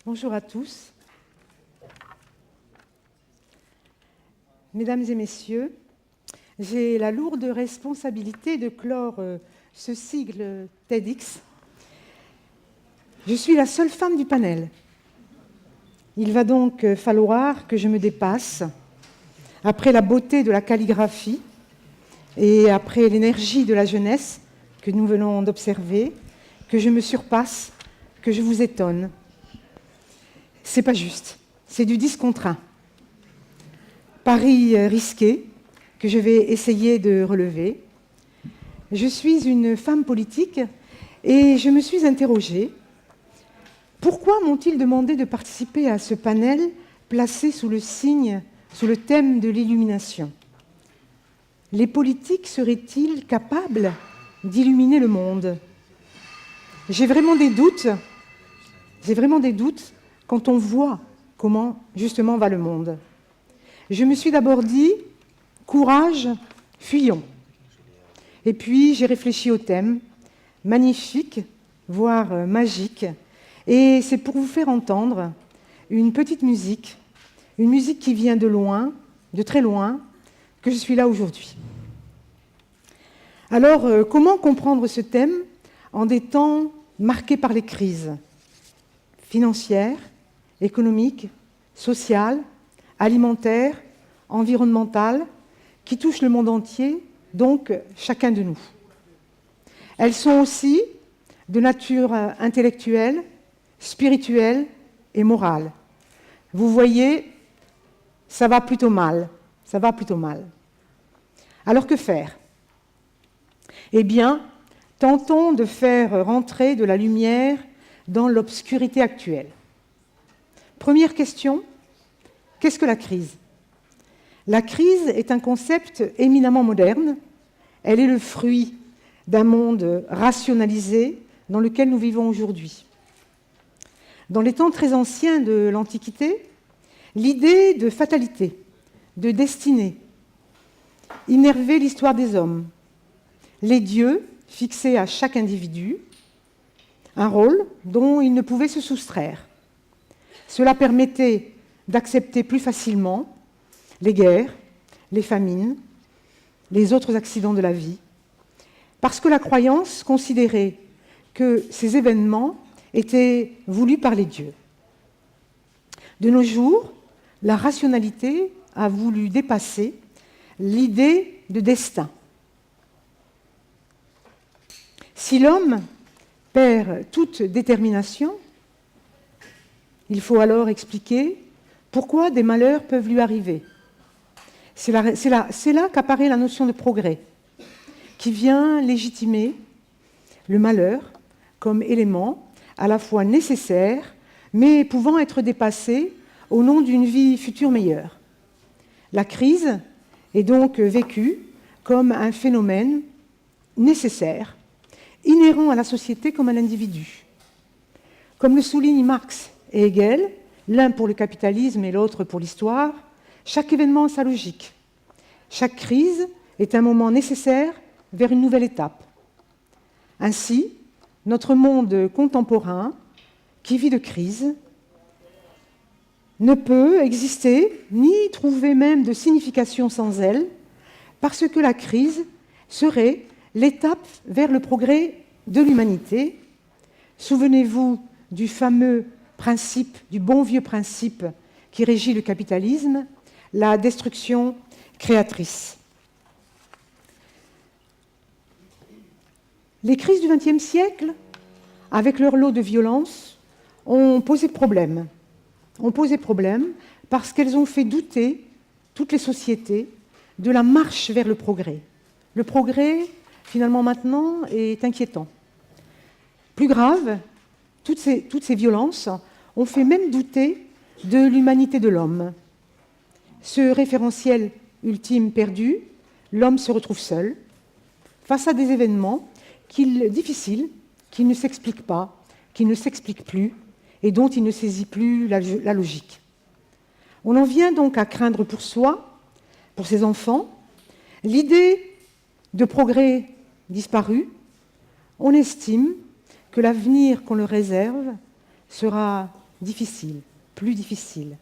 Bonjour à tous. Mesdames et messieurs, j'ai la lourde responsabilité de clore ce sigle TEDx. Je suis la seule femme du panel. Il va donc falloir que je me dépasse, après la beauté de la calligraphie et après l'énergie de la jeunesse que nous venons d'observer, que je me surpasse, que je vous étonne. C'est pas juste, c'est du 10 contre 1. Pari risqué que je vais essayer de relever. Je suis une femme politique et je me suis interrogée. Pourquoi m'ont-ils demandé de participer à ce panel placé sous le thème de l'illumination? Les politiques seraient-ils capables d'illuminer le monde? J'ai vraiment des doutes quand on voit comment justement va le monde. Je me suis d'abord dit, courage, fuyons. Et puis j'ai réfléchi au thème, magnifique, voire magique, et c'est pour vous faire entendre une petite musique, une musique qui vient de loin, de très loin, que je suis là aujourd'hui. Alors, comment comprendre ce thème en des temps marqués par les crises financières, économiques, sociales, alimentaires, environnementales, qui touchent le monde entier, donc chacun de nous. Elles sont aussi de nature intellectuelle, spirituelle et morale. Vous voyez, ça va plutôt mal. Alors que faire? Eh bien, tentons de faire rentrer de la lumière dans l'obscurité actuelle. Première question, qu'est-ce que la crise? La crise est un concept éminemment moderne. Elle est le fruit d'un monde rationalisé dans lequel nous vivons aujourd'hui. Dans les temps très anciens de l'Antiquité, l'idée de fatalité, de destinée, innervait l'histoire des hommes. Les dieux fixaient à chaque individu un rôle dont il ne pouvait se soustraire. Cela permettait d'accepter plus facilement les guerres, les famines, les autres accidents de la vie, parce que la croyance considérait que ces événements étaient voulus par les dieux. De nos jours, la rationalité a voulu dépasser l'idée de destin. Si l'homme perd toute détermination, il faut alors expliquer pourquoi des malheurs peuvent lui arriver. C'est là qu'apparaît la notion de progrès, qui vient légitimer le malheur comme élément à la fois nécessaire, mais pouvant être dépassé au nom d'une vie future meilleure. La crise est donc vécue comme un phénomène nécessaire, inhérent à la société comme à l'individu. Comme le soulignent Marx et Hegel, l'un pour le capitalisme et l'autre pour l'histoire, chaque événement a sa logique. Chaque crise est un moment nécessaire vers une nouvelle étape. Ainsi, notre monde contemporain, qui vit de crise, ne peut exister ni trouver même de signification sans elle, parce que la crise serait l'étape vers le progrès de l'humanité. Souvenez-vous du fameux principe, du bon vieux principe qui régit le capitalisme, la destruction créatrice. Les crises du XXe siècle, avec leur lot de violence, ont posé problème. Parce qu'elles ont fait douter toutes les sociétés de la marche vers le progrès. Le progrès, finalement, maintenant, est inquiétant. Plus grave, toutes ces violences ont fait même douter de l'humanité de l'homme. Ce référentiel ultime perdu, l'homme se retrouve seul, face à des événements difficiles, qui ne s'expliquent pas, qui ne s'expliquent plus, et dont il ne saisit plus la logique. On en vient donc à craindre pour soi, pour ses enfants, l'idée de progrès disparu. On estime que l'avenir qu'on leur réserve sera difficile, plus difficile.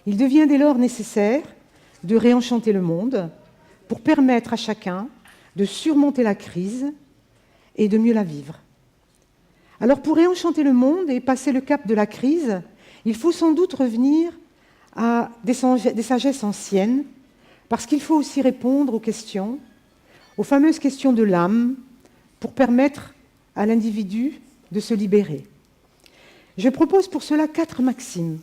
Il devient dès lors nécessaire de réenchanter le monde pour permettre à chacun de surmonter la crise et de mieux la vivre. Alors pour réenchanter le monde et passer le cap de la crise, il faut sans doute revenir à des sagesses anciennes, parce qu'il faut aussi répondre aux fameuses questions de l'âme, pour permettre à l'individu de se libérer. Je propose pour cela 4 maximes,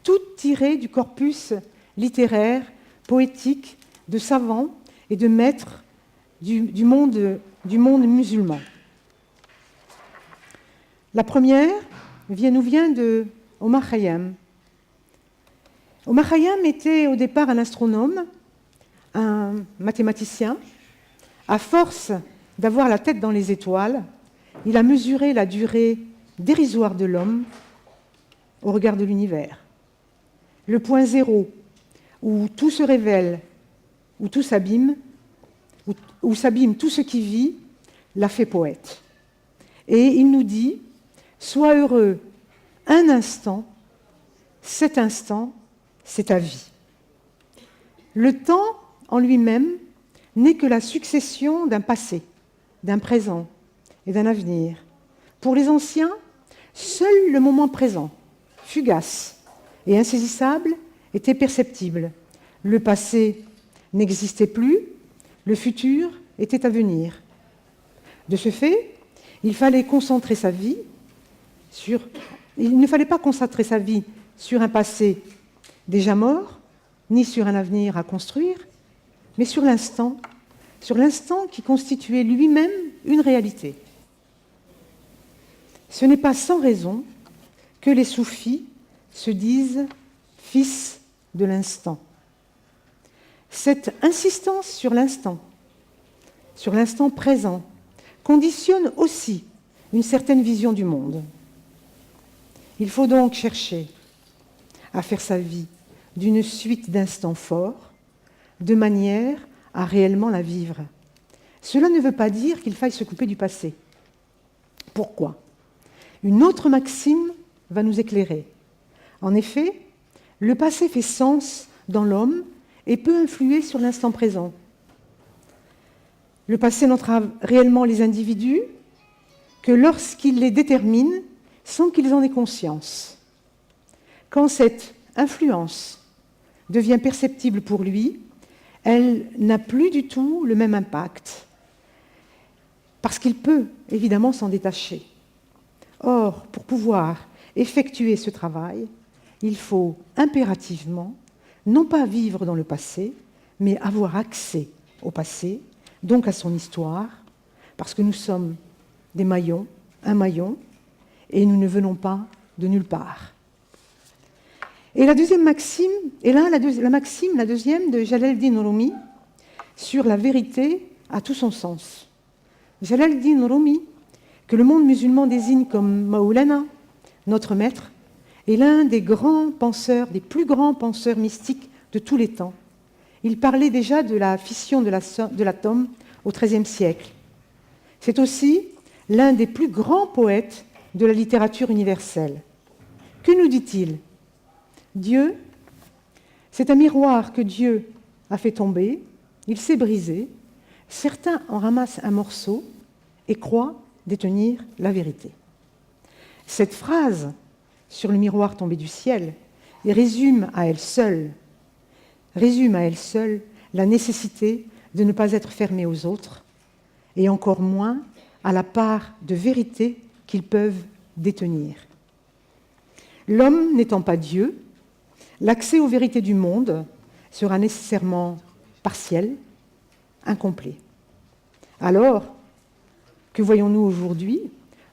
toutes tirées du corpus littéraire, poétique, de savants et de maîtres du monde musulman. La première nous vient de Omar Khayyam. Omar Khayyam était au départ un astronome, un mathématicien. À force d'avoir la tête dans les étoiles, il a mesuré la durée dérisoire de l'homme au regard de l'univers. Le point zéro, où tout se révèle, où tout s'abîme, où s'abîme tout ce qui vit, l'a fait poète. Et il nous dit « Sois heureux un instant, cet instant, c'est ta vie ». Le temps, en lui-même, n'est que la succession d'un passé, d'un présent et d'un avenir. Pour les anciens, seul le moment présent, fugace et insaisissable, était perceptible. Le passé n'existait plus, le futur était à venir. De ce fait, il ne fallait pas concentrer sa vie sur un passé déjà mort, ni sur un avenir à construire, mais sur l'instant qui constituait lui-même une réalité. Ce n'est pas sans raison que les soufis se disent fils de l'instant. Cette insistance sur l'instant présent, conditionne aussi une certaine vision du monde. Il faut donc chercher à faire sa vie d'une suite d'instants forts, de manière à réellement la vivre. Cela ne veut pas dire qu'il faille se couper du passé. Pourquoi ? Une autre maxime va nous éclairer. En effet, le passé fait sens dans l'homme et peut influer sur l'instant présent. Le passé n'entrave réellement les individus que lorsqu'il les détermine sans qu'ils en aient conscience. Quand cette influence devient perceptible pour lui, elle n'a plus du tout le même impact, parce qu'il peut évidemment s'en détacher. Or, pour pouvoir effectuer ce travail, il faut impérativement non pas vivre dans le passé, mais avoir accès au passé, donc à son histoire, parce que nous sommes des maillons, un maillon, et nous ne venons pas de nulle part. Et la deuxième maxime, la deuxième de Jalal-Din Rumi, sur la vérité a tout son sens. Jalal-Din Rumi, que le monde musulman désigne comme Maulana, notre maître, est l'un des grands penseurs, des plus grands penseurs mystiques de tous les temps. Il parlait déjà de la fission de l'atome au XIIIe siècle. C'est aussi l'un des plus grands poètes de la littérature universelle. Que nous dit-il ? Dieu, c'est un miroir que Dieu a fait tomber, il s'est brisé, certains en ramassent un morceau et croient détenir la vérité. Cette phrase sur le miroir tombé du ciel résume à elle seule la nécessité de ne pas être fermé aux autres et encore moins à la part de vérité qu'ils peuvent détenir. L'homme n'étant pas Dieu, l'accès aux vérités du monde sera nécessairement partiel, incomplet. Alors, que voyons-nous aujourd'hui ?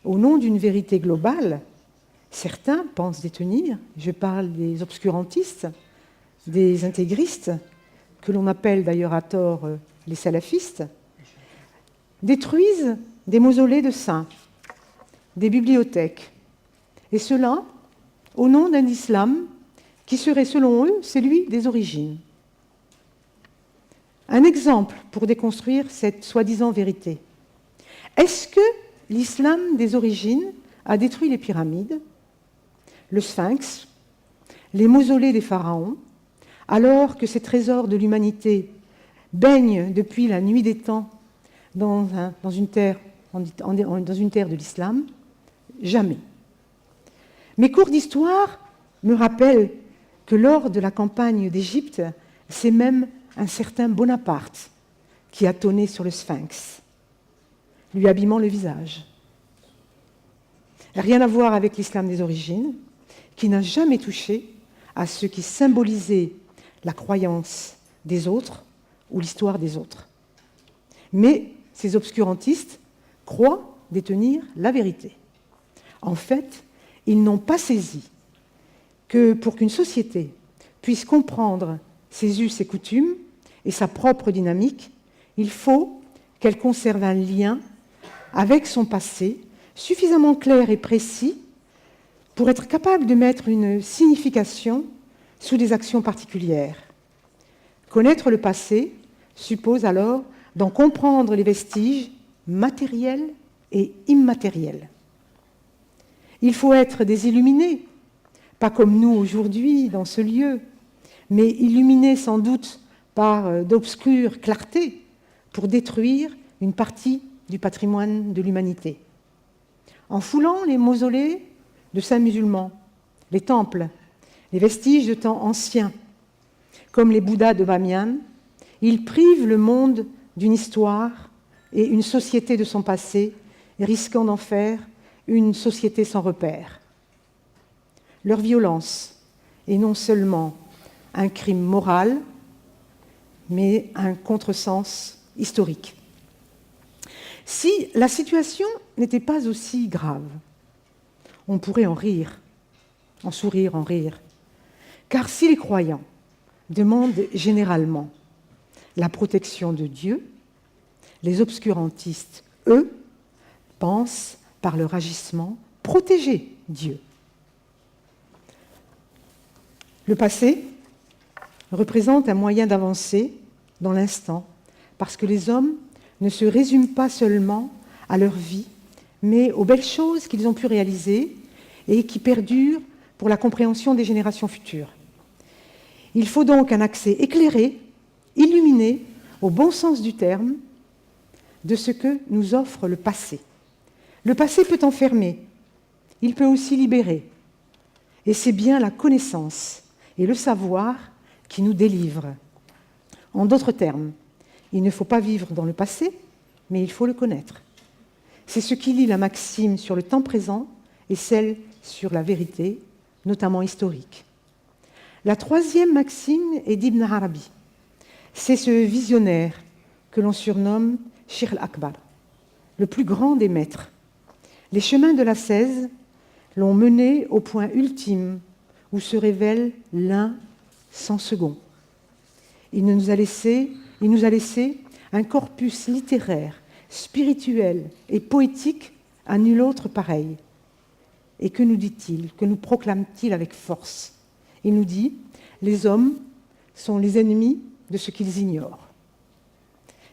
Au nom d'une vérité globale, certains pensent détenir, je parle des obscurantistes, des intégristes, que l'on appelle d'ailleurs à tort les salafistes, détruisent des mausolées de saints, des bibliothèques, et cela au nom d'un islam qui serait, selon eux, celui des origines. Un exemple pour déconstruire cette soi-disant vérité. Est-ce que l'islam des origines a détruit les pyramides ? le Sphinx, les mausolées des pharaons, alors que ces trésors de l'humanité baignent depuis la nuit des temps dans une terre de l'islam, jamais. Mes cours d'histoire me rappellent que lors de la campagne d'Égypte, c'est même un certain Bonaparte qui a tonné sur le Sphinx, lui abîmant le visage. Rien à voir avec l'islam des origines, qui n'a jamais touché à ce qui symbolisait la croyance des autres ou l'histoire des autres. Mais ces obscurantistes croient détenir la vérité. En fait, ils n'ont pas saisi que pour qu'une société puisse comprendre ses us et coutumes et sa propre dynamique, il faut qu'elle conserve un lien avec son passé suffisamment clair et précis pour être capable de mettre une signification sous des actions particulières. Connaître le passé suppose alors d'en comprendre les vestiges matériels et immatériels. Il faut être des illuminés, pas comme nous aujourd'hui dans ce lieu, mais illuminés sans doute par d'obscures clartés pour détruire une partie du patrimoine de l'humanité. En foulant les mausolées de saints musulmans, les temples, les vestiges de temps anciens, comme les Bouddhas de Bamiyan, ils privent le monde d'une histoire et une société de son passé, risquant d'en faire une société sans repère. Leur violence est non seulement un crime moral, mais un contresens historique. Si la situation n'était pas aussi grave, on pourrait en rire, en sourire, en rire. Car si les croyants demandent généralement la protection de Dieu, les obscurantistes, eux, pensent par leur agissement protéger Dieu. Le passé représente un moyen d'avancer dans l'instant, parce que les hommes ne se résument pas seulement à leur vie, mais aux belles choses qu'ils ont pu réaliser et qui perdurent pour la compréhension des générations futures. Il faut donc un accès éclairé, illuminé, au bon sens du terme, de ce que nous offre le passé. Le passé peut enfermer, il peut aussi libérer. Et c'est bien la connaissance et le savoir qui nous délivrent. En d'autres termes, il ne faut pas vivre dans le passé, mais il faut le connaître. C'est ce qui lie la maxime sur le temps présent et celle sur la vérité, notamment historique. La troisième maxime est d'Ibn Arabi. C'est ce visionnaire que l'on surnomme Cheikh al-Akbar, le plus grand des maîtres. Les chemins de l'ascèse l'ont mené au point ultime où se révèle l'un sans second. Il nous a laissé un corpus littéraire, spirituel et poétique à nul autre pareil. Et que nous dit-il, que nous proclame-t-il avec force? Il nous dit « Les hommes sont les ennemis de ce qu'ils ignorent ».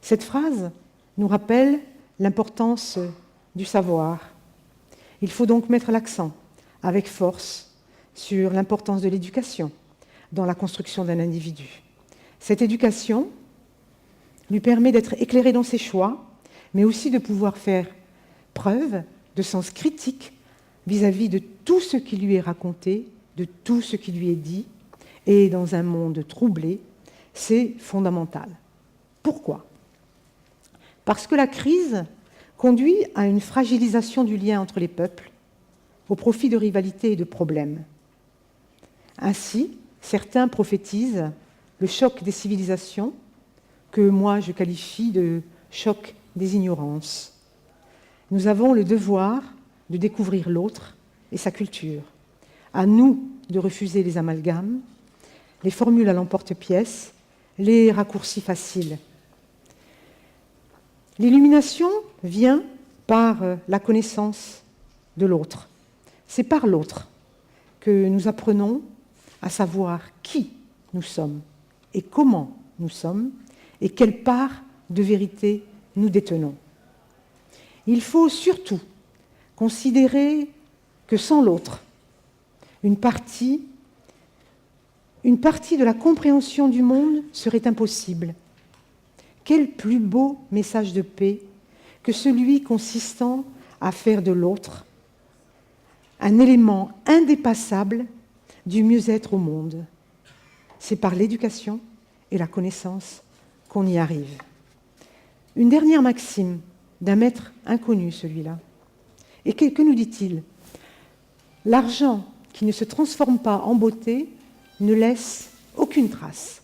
Cette phrase nous rappelle l'importance du savoir. Il faut donc mettre l'accent avec force sur l'importance de l'éducation dans la construction d'un individu. Cette éducation lui permet d'être éclairé dans ses choix, mais aussi de pouvoir faire preuve de sens critique vis-à-vis de tout ce qui lui est raconté, de tout ce qui lui est dit, et dans un monde troublé, c'est fondamental. Pourquoi? Parce que la crise conduit à une fragilisation du lien entre les peuples, au profit de rivalités et de problèmes. Ainsi, certains prophétisent le choc des civilisations, que moi je qualifie de choc des ignorances. Nous avons le devoir de découvrir l'autre et sa culture. À nous de refuser les amalgames, les formules à l'emporte-pièce, les raccourcis faciles. L'illumination vient par la connaissance de l'autre. C'est par l'autre que nous apprenons à savoir qui nous sommes et comment nous sommes et quelle part de vérité nous détenons. Il faut surtout considérer que sans l'autre, Une partie de la compréhension du monde serait impossible. Quel plus beau message de paix que celui consistant à faire de l'autre un élément indépassable du mieux-être au monde. C'est par l'éducation et la connaissance qu'on y arrive. Une dernière maxime d'un maître inconnu, celui-là. Et que nous dit-il? L'argent qui ne se transforme pas en beauté ne laisse aucune trace.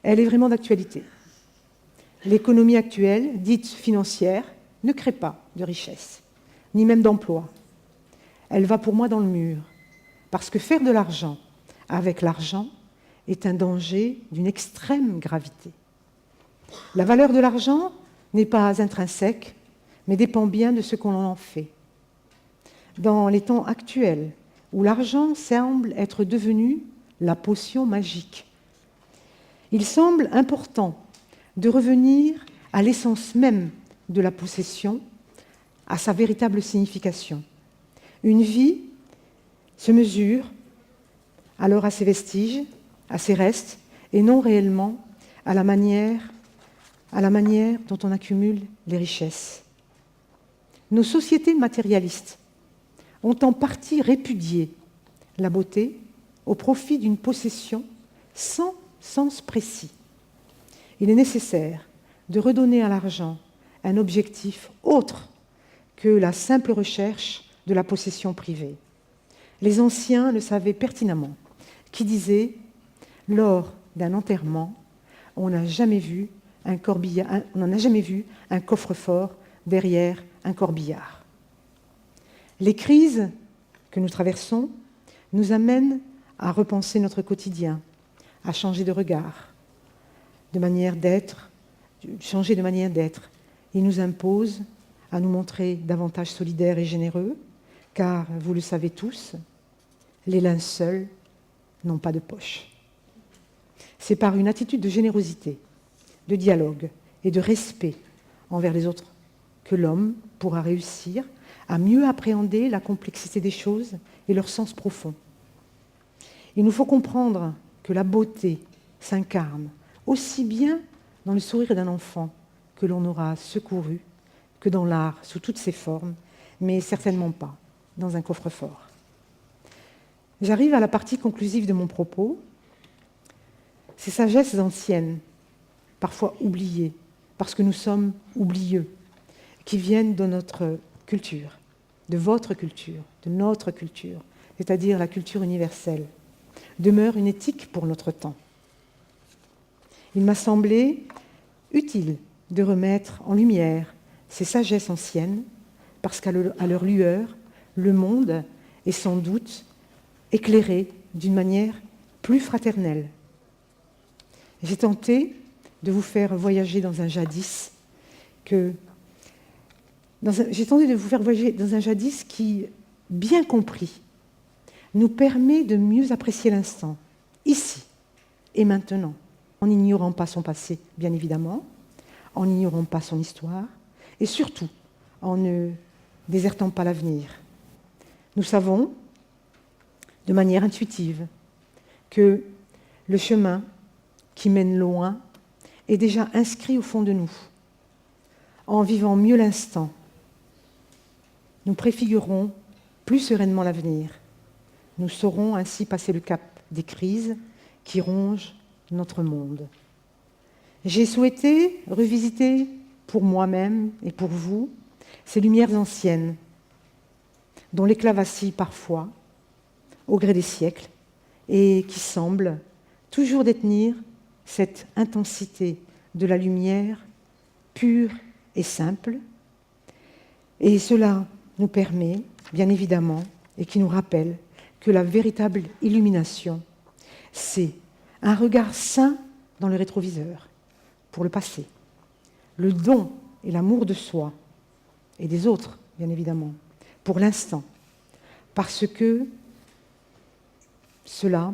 Elle est vraiment d'actualité. L'économie actuelle, dite financière, ne crée pas de richesse, ni même d'emploi. Elle va pour moi dans le mur, parce que faire de l'argent avec l'argent est un danger d'une extrême gravité. La valeur de l'argent n'est pas intrinsèque, mais dépend bien de ce qu'on en fait. Dans les temps actuels, où l'argent semble être devenu la potion magique, il semble important de revenir à l'essence même de la possession, à sa véritable signification. Une vie se mesure alors à ses vestiges, à ses restes, et non réellement à la manière dont on accumule les richesses. Nos sociétés matérialistes ont en partie répudié la beauté au profit d'une possession sans sens précis. Il est nécessaire de redonner à l'argent un objectif autre que la simple recherche de la possession privée. Les anciens le savaient pertinemment, qui disaient, lors d'un enterrement, on n'a jamais vu un coffre-fort derrière un corbillard. Les crises que nous traversons nous amènent à repenser notre quotidien, à changer de regard, changer de manière d'être. Il nous impose à nous montrer davantage solidaires et généreux, car, vous le savez tous, les linceuls n'ont pas de poche. C'est par une attitude de générosité, de dialogue et de respect envers les autres que l'homme pourra réussir à mieux appréhender la complexité des choses et leur sens profond. Il nous faut comprendre que la beauté s'incarne aussi bien dans le sourire d'un enfant que l'on aura secouru que dans l'art sous toutes ses formes, mais certainement pas dans un coffre-fort. J'arrive à la partie conclusive de mon propos. Ces sagesses anciennes, parfois oubliées, parce que nous sommes oublieux, qui viennent de notre culture, de votre culture, de notre culture, c'est-à-dire la culture universelle, demeurent une éthique pour notre temps. Il m'a semblé utile de remettre en lumière ces sagesses anciennes, parce qu'à leur lueur, le monde est sans doute éclairé d'une manière plus fraternelle. J'ai tenté de vous faire voyager dans un jadis qui, bien compris, nous permet de mieux apprécier l'instant, ici et maintenant, en n'ignorant pas son passé, bien évidemment, en n'ignorant pas son histoire, et surtout en ne désertant pas l'avenir. Nous savons, de manière intuitive, que le chemin qui mène loin est déjà inscrit au fond de nous. En vivant mieux l'instant, nous préfigurons plus sereinement l'avenir. Nous saurons ainsi passer le cap des crises qui rongent notre monde. J'ai souhaité revisiter pour moi-même et pour vous ces lumières anciennes, dont l'éclat vacille parfois au gré des siècles et qui semblent toujours détenir cette intensité de la lumière pure et simple. Et cela nous permet, bien évidemment, et qui nous rappelle que la véritable illumination, c'est un regard sain dans le rétroviseur pour le passé, le don et l'amour de soi et des autres, bien évidemment, pour l'instant, parce que cela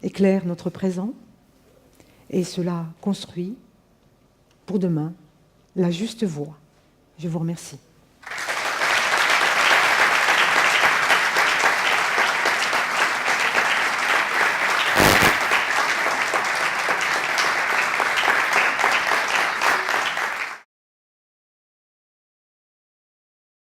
éclaire notre présent et cela construit pour demain la juste voie. Je vous remercie.